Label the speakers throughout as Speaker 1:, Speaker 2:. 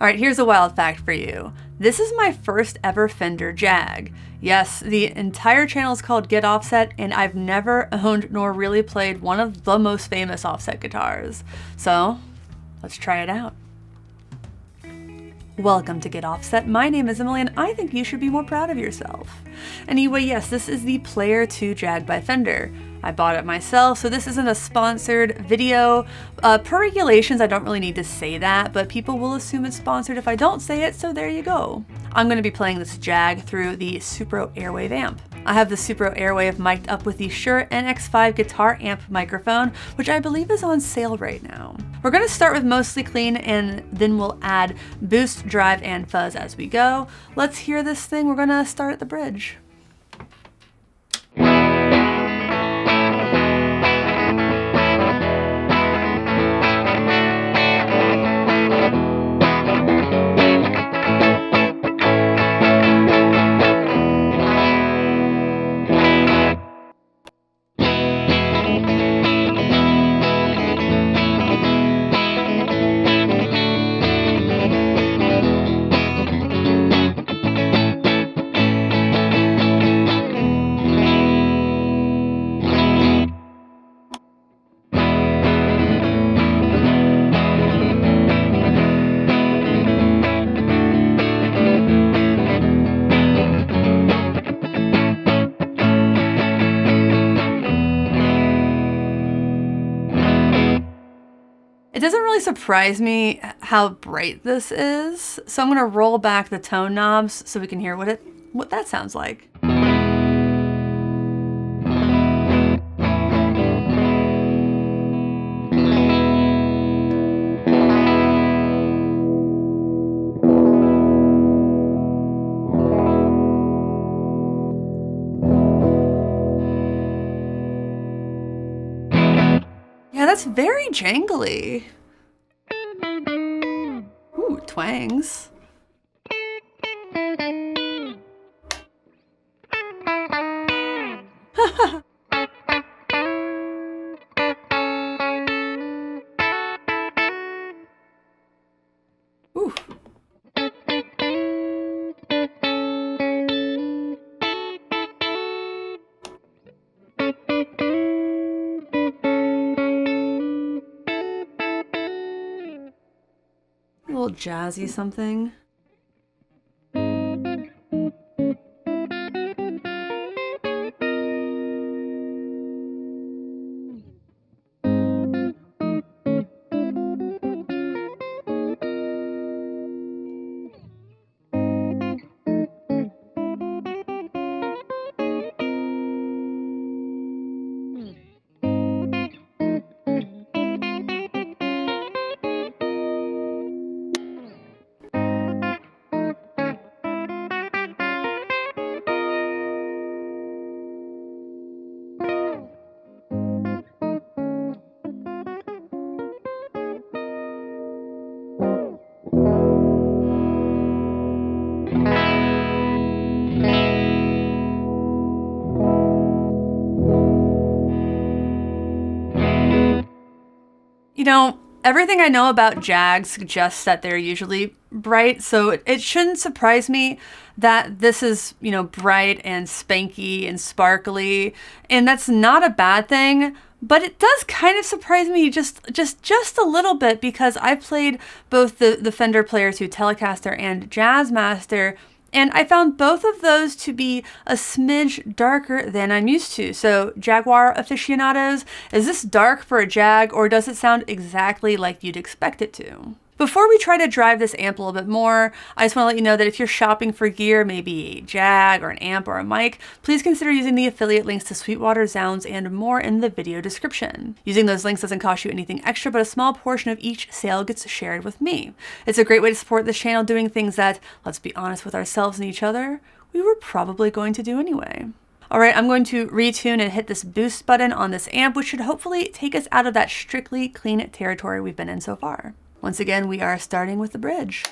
Speaker 1: Alright, here's a wild fact for you. This is my first ever Fender Jag. Yes, the entire channel is called Get Offset, and I've never owned nor really played one of the most famous offset guitars. So, let's try it out. Welcome to Get Offset. My name is Emily and I think you should be more proud of yourself. Anyway, yes, this is the Player II Jag by Fender. I bought it myself, so this isn't a sponsored video. Per regulations, I don't really need to say that, but people will assume it's sponsored if I don't say it, so there you go. I'm going to be playing this Jag through the Supro Airwave amp. I have the Supro Airwave mic'd up with the Shure NX5 guitar amp microphone, which I believe is on sale right now. We're going to start with mostly clean and then we'll add boost, drive, and fuzz as we go. Let's hear this thing. We're going to start at the bridge. It doesn't really surprise me how bright this is, so I'm going to roll back the tone knobs so we can hear what that sounds like. Yeah, that's very jangly. Ooh, twangs. Ooh. A little jazzy something. You know, everything I know about Jags suggests that they're usually bright, so it shouldn't surprise me that this is, you know, bright and spanky and sparkly, and that's not a bad thing, but it does kind of surprise me just a little bit because I've played both the Fender Player II Telecaster and Jazzmaster, and I found both of those to be a smidge darker than I'm used to. So Jaguar aficionados, is this dark for a Jag or does it sound exactly like you'd expect it to? Before we try to drive this amp a little bit more, I just want to let you know that if you're shopping for gear, maybe a Jag or an amp or a mic, please consider using the affiliate links to Sweetwater, Zounds, and more in the video description. Using those links doesn't cost you anything extra, but a small portion of each sale gets shared with me. It's a great way to support this channel doing things that, let's be honest with ourselves and each other, we were probably going to do anyway. Alright, I'm going to retune and hit this boost button on this amp, which should hopefully take us out of that strictly clean territory we've been in so far. Once again, we are starting with the bridge.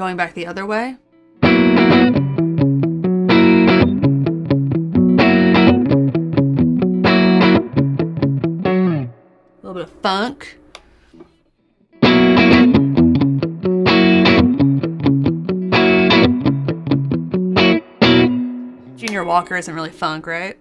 Speaker 1: going back the other way. A little bit of funk. Junior Walker isn't really funk, right?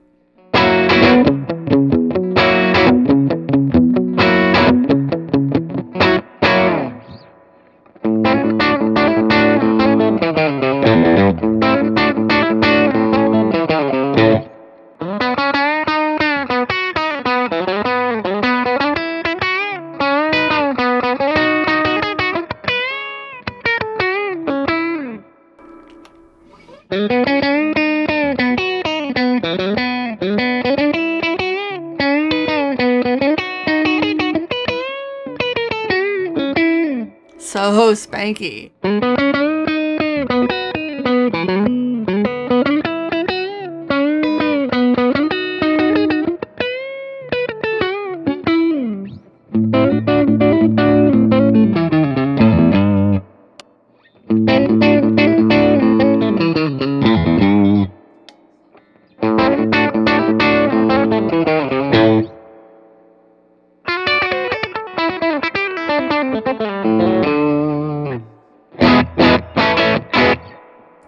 Speaker 1: So spanky.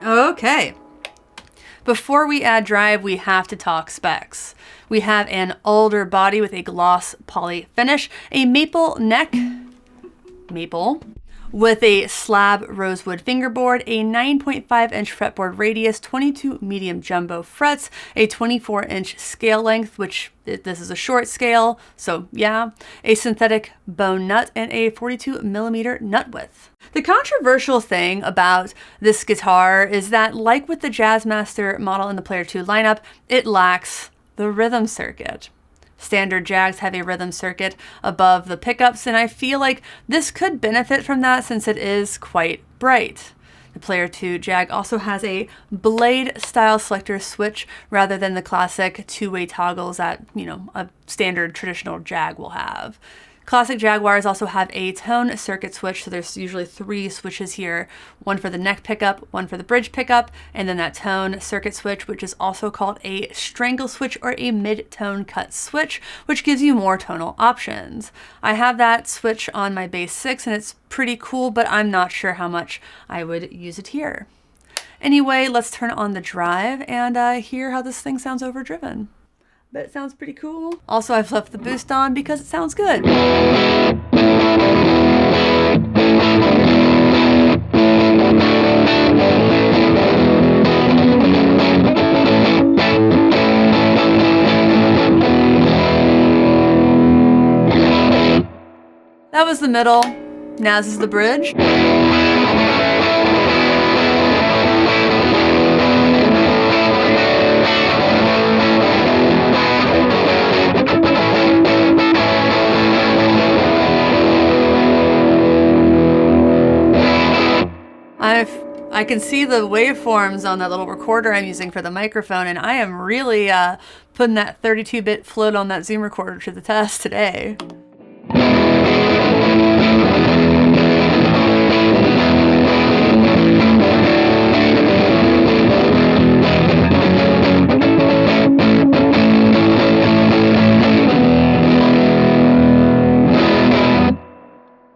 Speaker 1: Okay. Before we add drive, we have to talk specs. We have an older body with a gloss poly finish, a maple neck, maple, with a slab rosewood fingerboard, a 9.5-inch fretboard radius, 22 medium jumbo frets, a 24-inch scale length, which this is a short scale, so yeah, a synthetic bone nut, and a 42mm nut width. The controversial thing about this guitar is that, like with the Jazzmaster model in the Player II lineup, it lacks the rhythm circuit. Standard Jags have a rhythm circuit above the pickups, and I feel like this could benefit from that since it is quite bright. The Player II Jag also has a blade style selector switch rather than the classic two-way toggles that, a standard traditional Jag will have. Classic Jaguars also have a tone circuit switch, so there's usually 3 switches here, one for the neck pickup, one for the bridge pickup, and then that tone circuit switch, which is also called a strangle switch or a mid-tone cut switch, which gives you more tonal options. I have that switch on my Bass 6 and it's pretty cool, but I'm not sure how much I would use it here. Anyway, let's turn on the drive and hear how this thing sounds overdriven. But it sounds pretty cool. Also, I've left the boost on because it sounds good. That was the middle. Now this is the bridge. I can see the waveforms on that little recorder I'm using for the microphone, and I am really putting that 32-bit float on that Zoom recorder to the test today.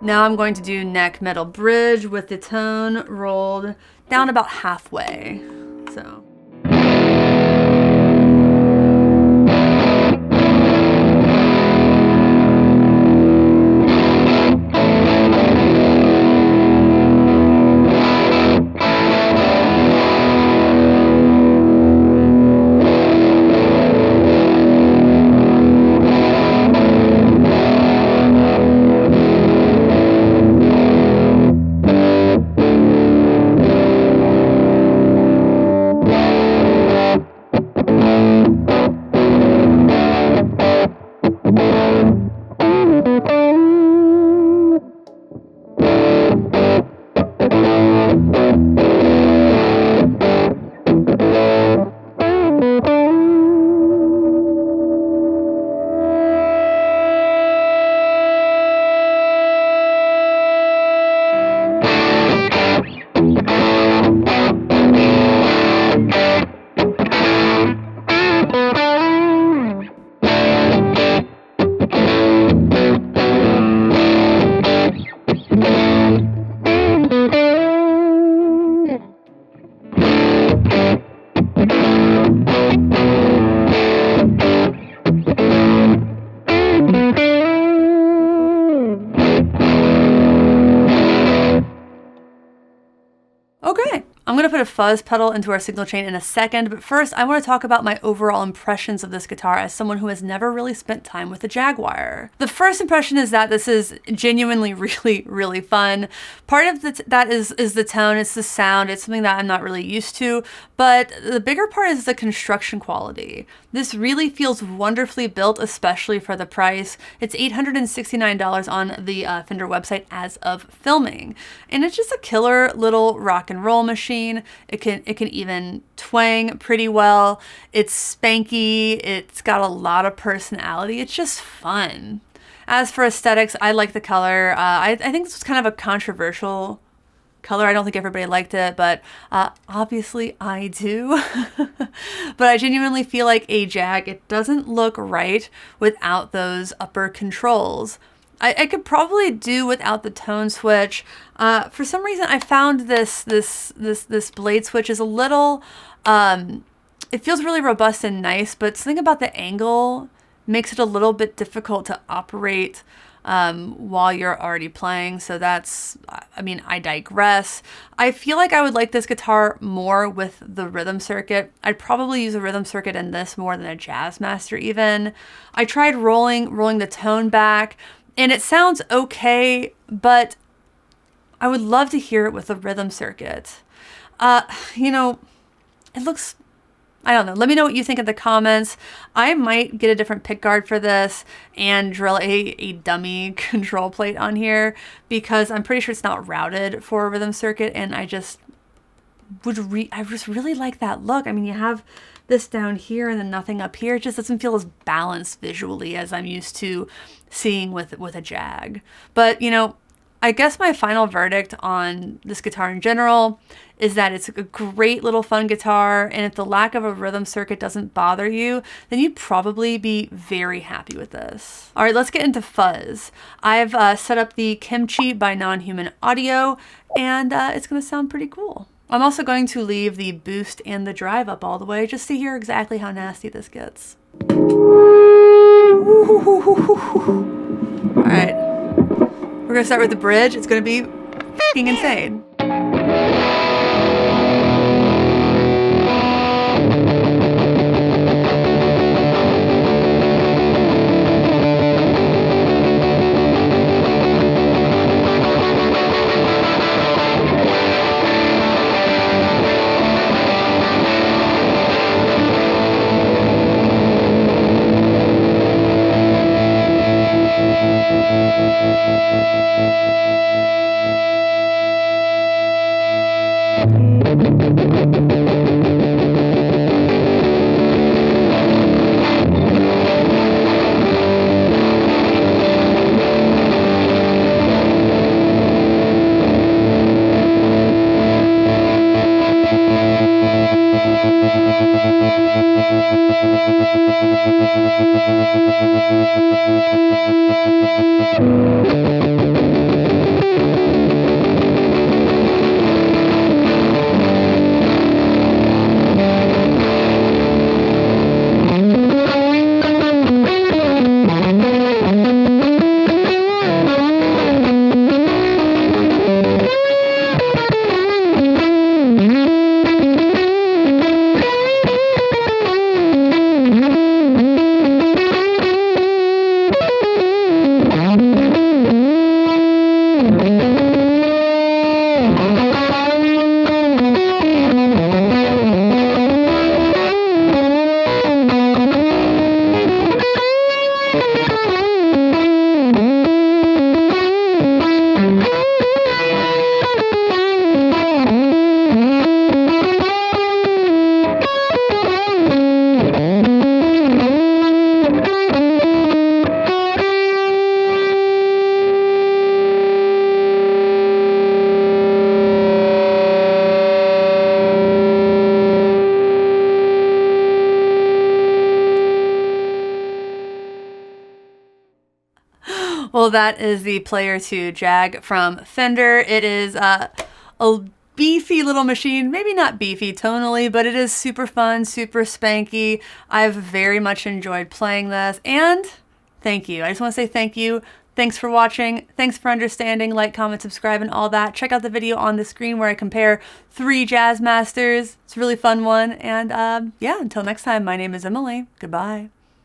Speaker 1: Now I'm going to do neck, middle, bridge with the tone rolled down about halfway. So. going to put a fuzz pedal into our signal chain in a second, but first I want to talk about my overall impressions of this guitar as someone who has never really spent time with a Jaguar. The first impression is that this is genuinely really, really fun. Part of that is the tone, it's the sound, it's something that I'm not really used to, but the bigger part is the construction quality. This really feels wonderfully built, especially for the price. It's $869 on the Fender website as of filming. And it's just a killer little rock and roll machine. It can even twang pretty well. It's spanky. It's got a lot of personality. It's just fun. As for aesthetics, I like the color. I think this was kind of a controversial color. I don't think everybody liked it, but obviously I do. But I genuinely feel like a Jag, it doesn't look right without those upper controls. I could probably do without the tone switch. For some reason, I found this blade switch is a little, it feels really robust and nice, but something about the angle makes it a little bit difficult to operate while you're already playing. So that's, I mean, I digress. I feel like I would like this guitar more with the rhythm circuit. I'd probably use a rhythm circuit in this more than a Jazzmaster even. I tried rolling the tone back, and it sounds okay, but I would love to hear it with a rhythm circuit. You know, it looks, I don't know. Let me know what you think in the comments. I might get a different pickguard for this and drill a dummy control plate on here because I'm pretty sure it's not routed for a rhythm circuit, and I just really like that look. I mean, you have this down here and then nothing up here. It just doesn't feel as balanced visually as I'm used to seeing with a Jag. But, you know, I guess my final verdict on this guitar in general is that it's a great little fun guitar, and if the lack of a rhythm circuit doesn't bother you, then you'd probably be very happy with this. All right, let's get into Fuzz. I've set up the Kimchi by Non-Human Audio, and it's going to sound pretty cool. I'm also going to leave the boost and the drive up all the way just to hear exactly how nasty this gets. All right. We're going to start with the bridge. It's going to be f***ing insane. Well, that is the Player II Jag from Fender. It is a beefy little machine, maybe not beefy tonally, but it is super fun, super spanky. I've very much enjoyed playing this, and thank you. I just want to say thank you. Thanks for watching. Thanks for understanding. Like, comment, subscribe, and all that. Check out the video on the screen where I compare 3 Jazzmasters. It's a really fun one. And yeah, until next time, my name is Emily. Goodbye.